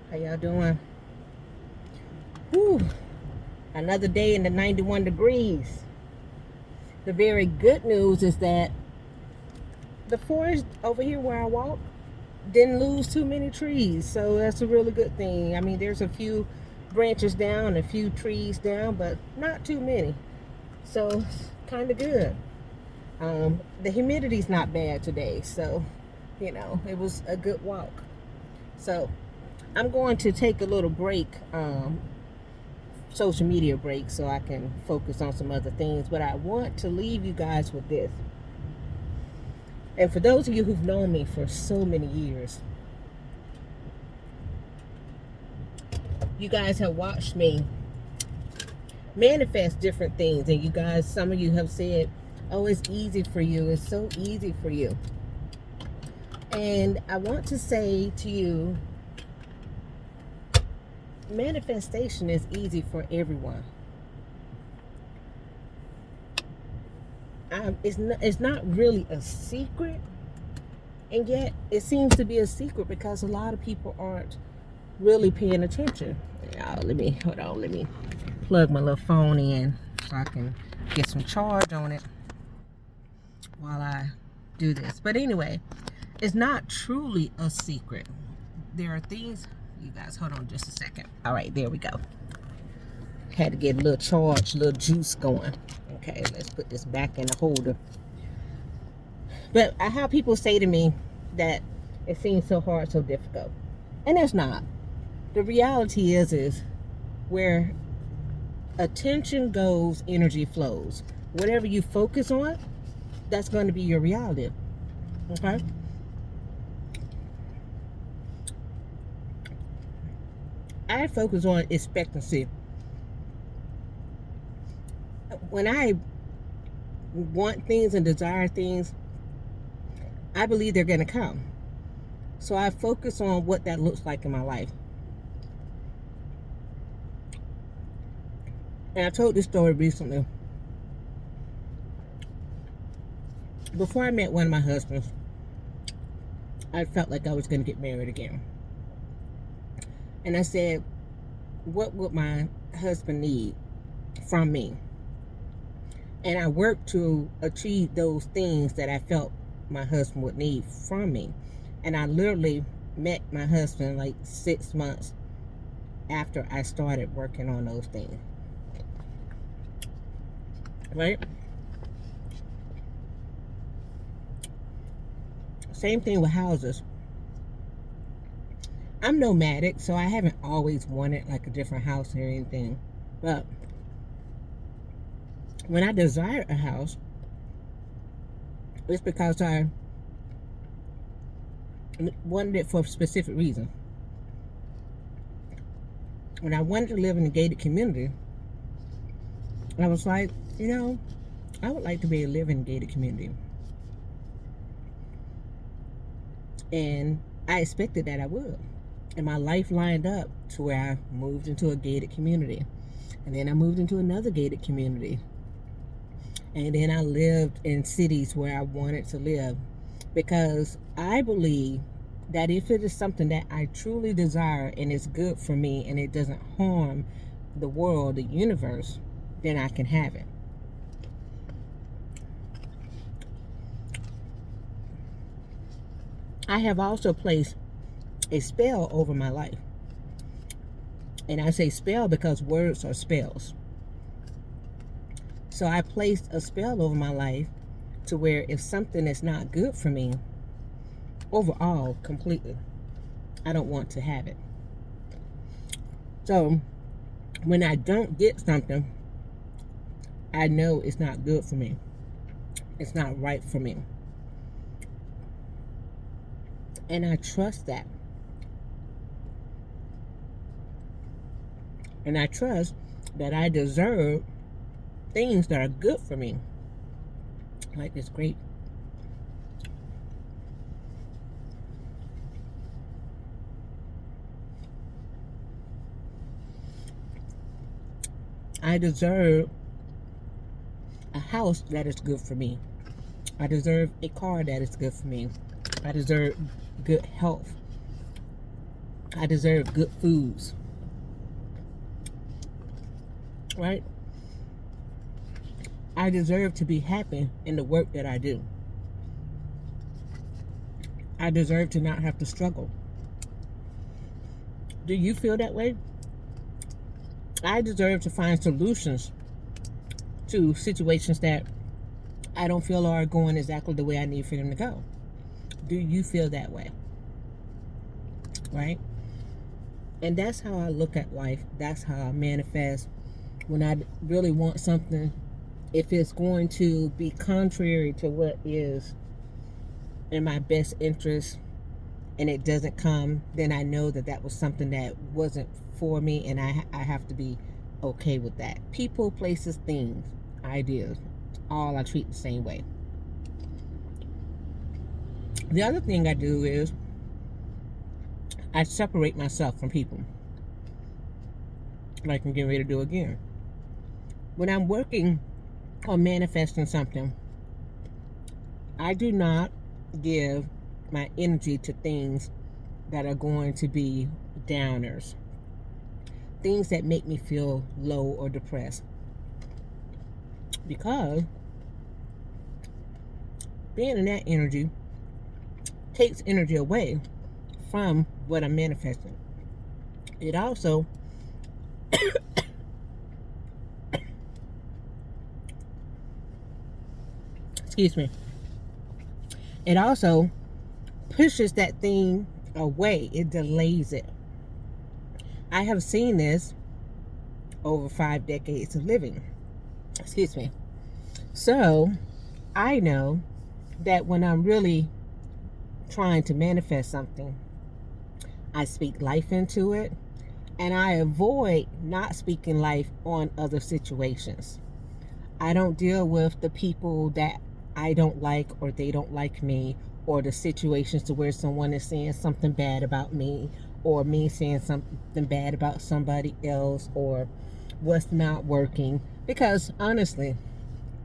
How y'all doing? Whew. Another day in the 91 degrees. The very good news is that the forest over here where I walk didn't lose too many trees. So that's a really good thing. I mean, there's a few branches down, a few trees down, but not too many. So it's kind of good. The humidity's not bad today. So, it was a good walk. So I'm going to take a little break, social media break, so I can focus on some other things. But I want to leave you guys with this. And for those of you who've known me for so many years, you guys have watched me manifest different things. And you guys, some of you have said, oh, it's easy for you. It's so easy for you. And I want to say to you, manifestation is easy for everyone. It's not really a secret, and yet it seems to be a secret because a lot of people aren't really paying attention. Let me plug my little phone in so I can get some charge on it while I do this. But anyway, it's not truly a secret. There are things, you guys, hold on just a second. All right, there we go. Had to get a little charge, a little juice going. Okay, let's put this back in the holder. But I have people say to me that it seems so hard, so difficult. And it's not. The reality is where attention goes, energy flows. Whatever you focus on, that's going to be your reality. Okay? I focus on expectancy. When I want things and desire things, I believe they're going to come. So I focus on what that looks like in my life. And I told this story recently. Before I met one of my husbands, I felt like I was going to get married again. And I said, what would my husband need from me? And I worked to achieve those things that I felt my husband would need from me. And I literally met my husband like 6 months after I started working on those things. Right? Same thing with houses. I'm nomadic, so I haven't always wanted like a different house or anything. But when I desire a house, it's because I wanted it for a specific reason. When I wanted to live in a gated community, I was like, I would like to be able to live in a gated community. And I expected that I would. And my life lined up to where I moved into a gated community. And then I moved into another gated community. And then I lived in cities where I wanted to live. Because I believe that if it is something that I truly desire and it's good for me and it doesn't harm the world, the universe, then I can have it. I have also placed a spell over my life. And I say spell because words are spells. So I placed a spell over my life to where if something is not good for me, overall, completely, I don't want to have it. So when I don't get something, I know it's not good for me. It's not right for me. And I trust that. And I trust that I deserve things that are good for me. Like this grape. I deserve a house that is good for me. I deserve a car that is good for me. I deserve good health. I deserve good foods, right? I deserve to be happy in the work that I do. I deserve to not have to struggle. Do you feel that way? I deserve to find solutions to situations that I don't feel are going exactly the way I need for them to go. Do you feel that way? Right? And that's how I look at life. That's how I manifest when I really want something. If it's going to be contrary to what is in my best interest and it doesn't come, then I know that that was something that wasn't for me, and I have to be okay with that. People, places, things, ideas, all I treat the same way. The other thing I do is I separate myself from people, like I'm getting ready to do again. When I'm working on manifesting something, I do not give my energy to things that are going to be downers, things that make me feel low or depressed, because being in that energy takes energy away from what I'm manifesting. It also excuse me, it also pushes that thing away. It delays it. I have seen this over 5 decades of living. Excuse me. So I know that when I'm really trying to manifest something, I speak life into it, and I avoid not speaking life on other situations. I don't deal with the people that I don't like, or they don't like me, or the situations to where someone is saying something bad about me, or me saying something bad about somebody else, or what's not working. Because honestly,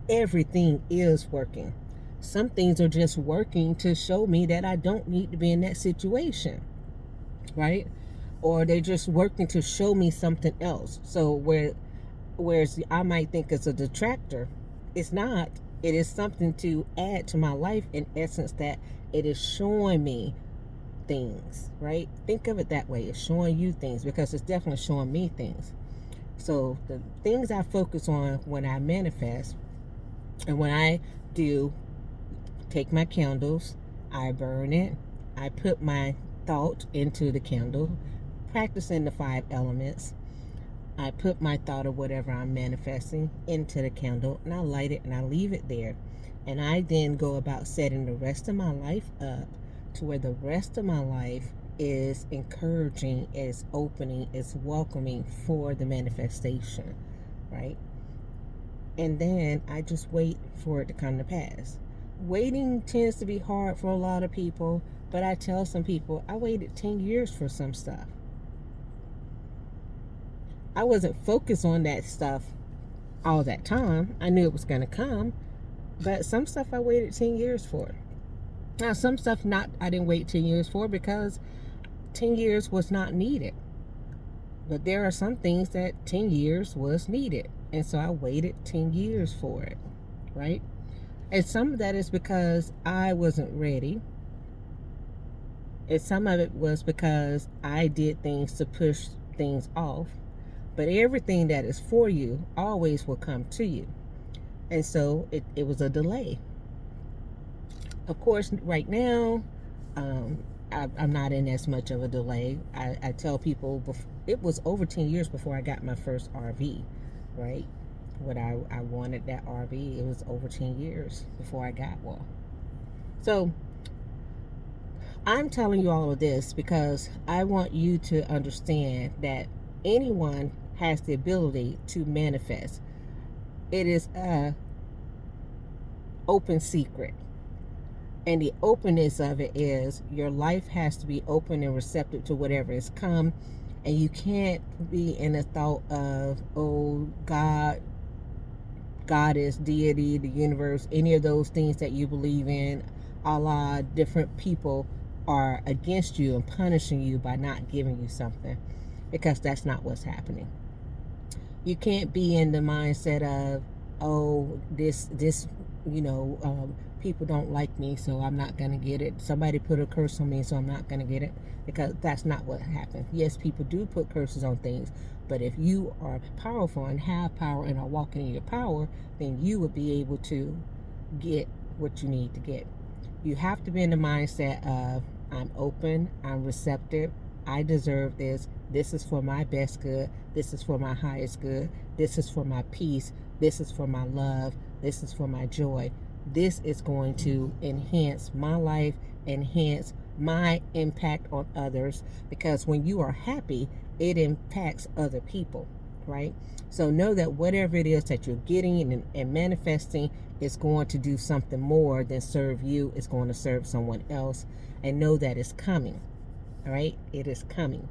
everything is working. Some things are just working to show me that I don't need to be in that situation, right? Or they're just working to show me something else. So whereas I might think it's a detractor, it's not. It is something to add to my life, in essence, that it is showing me things, right? Think of it that way. It's showing you things, because it's definitely showing me things. So the things I focus on when I manifest, and when I do take my candles, I burn it, I put my thought into the candle, practicing the 5 elements. I put my thought of whatever I'm manifesting into the candle, and I light it and I leave it there. And I then go about setting the rest of my life up to where the rest of my life is encouraging, is opening, is welcoming for the manifestation, right? And then I just wait for it to come to pass. Waiting tends to be hard for a lot of people, but I tell some people I waited 10 years for some stuff. I wasn't focused on that stuff all that time. I knew it was going to come, but some stuff I waited 10 years for. Now, some stuff I didn't wait 10 years for, because 10 years was not needed. But there are some things that 10 years was needed, and so I waited 10 years for it, right? And some of that is because I wasn't ready. And some of it was because I did things to push things off. But everything that is for you always will come to you. And so it was a delay. Of course, right now, I'm not in as much of a delay. I tell people, it was over 10 years before I got my first RV, right? When I wanted that RV, it was over 10 years before I got one. So I'm telling you all of this because I want you to understand that anyone has the ability to manifest. It is a open secret. And the openness of it is your life has to be open and receptive to whatever has come. And you can't be in a thought of, oh, God is deity, the universe, any of those things that you believe in, Allah, different people. are against you and punishing you by not giving you something, because that's not what's happening. You can't be in the mindset of, oh, this people don't like me, so I'm not gonna get it. Somebody put a curse on me, so I'm not gonna get it, because that's not what happened. Yes, people do put curses on things, but if you are powerful and have power and are walking in your power, then you will be able to get what you need to get. You have to be in the mindset of, I'm open, I'm receptive, I deserve this. This is for my best good. This is for my highest good. This is for my peace. This is for my love. This is for my joy. This is going to enhance my life, enhance my impact on others, because when you are happy, it impacts other people, right? So know that whatever it is that you're getting and manifesting is going to do something more than serve you. It's going to serve someone else, and know that it's coming. All right, it is coming.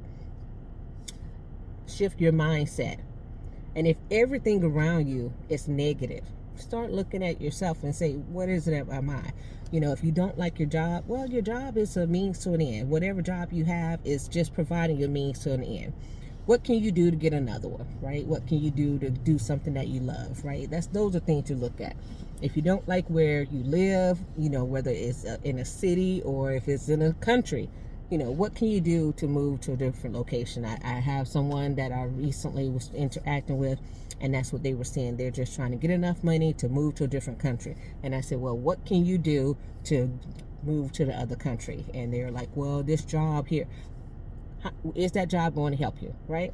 Shift your mindset. And if everything around you is negative, start looking at yourself and say, what is it am I? If you don't like your job, well, your job is a means to an end. Whatever job you have is just providing your means to an end. What can you do to get another one, right? What can you do to do something that you love, right? Those are things to look at. If you don't like where you live, whether it's in a city or if it's in a country, what can you do to move to a different location? I have someone that I recently was interacting with, and that's what they were saying. They're just trying to get enough money to move to a different country. And I said, well, what can you do to move to the other country? And they're like, well, this job here. Is that job going to help you, right?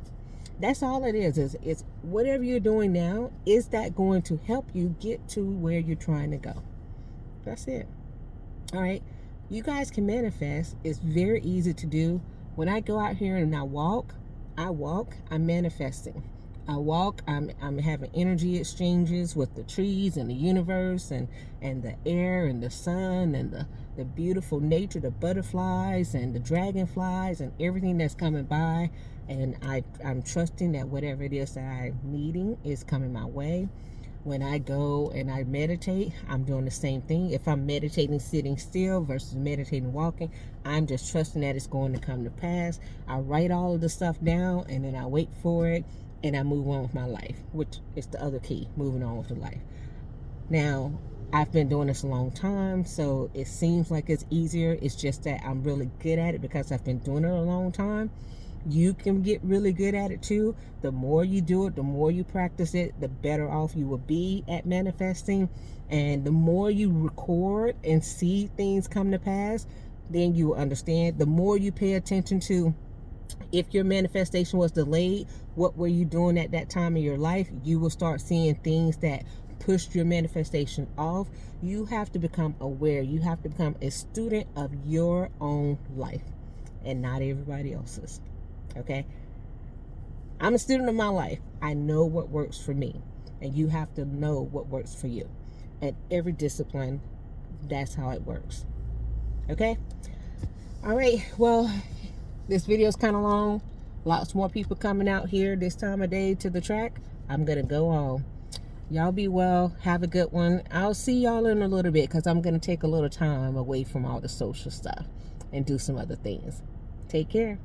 That's all it is. It's whatever you're doing now, is that going to help you get to where you're trying to go? That's it. All right. You guys can manifest. It's very easy to do. When I go out here and I walk, I'm manifesting. I walk, I'm having energy exchanges with the trees and the universe and the air and the sun and the beautiful nature, the butterflies and the dragonflies and everything that's coming by. And I'm trusting that whatever it is that I'm needing is coming my way. When I go and I meditate, I'm doing the same thing. If I'm meditating sitting still versus meditating walking, I'm just trusting that it's going to come to pass. I write all of the stuff down, and then I wait for it, and I move on with my life, which is the other key, moving on with the life. Now, I've been doing this a long time, so it seems like it's easier. It's just that I'm really good at it because I've been doing it a long time. You can get really good at it too. The more you do it, the more you practice it, the better off you will be at manifesting. And the more you record and see things come to pass, then you will understand. The more you pay attention to, if your manifestation was delayed, what were you doing at that time in your life? You will start seeing things that pushed your manifestation off. You have to become aware. You have to become a student of your own life and not everybody else's. Okay? I'm a student of my life. I know what works for me, and you have to know what works for you. At every discipline, that's how it works. Okay? All right. Well, this video is kind of long. Lots more people coming out here this time of day to the track. I'm going to go on. Y'all be well. Have a good one. I'll see y'all in a little bit because I'm going to take a little time away from all the social stuff and do some other things. Take care.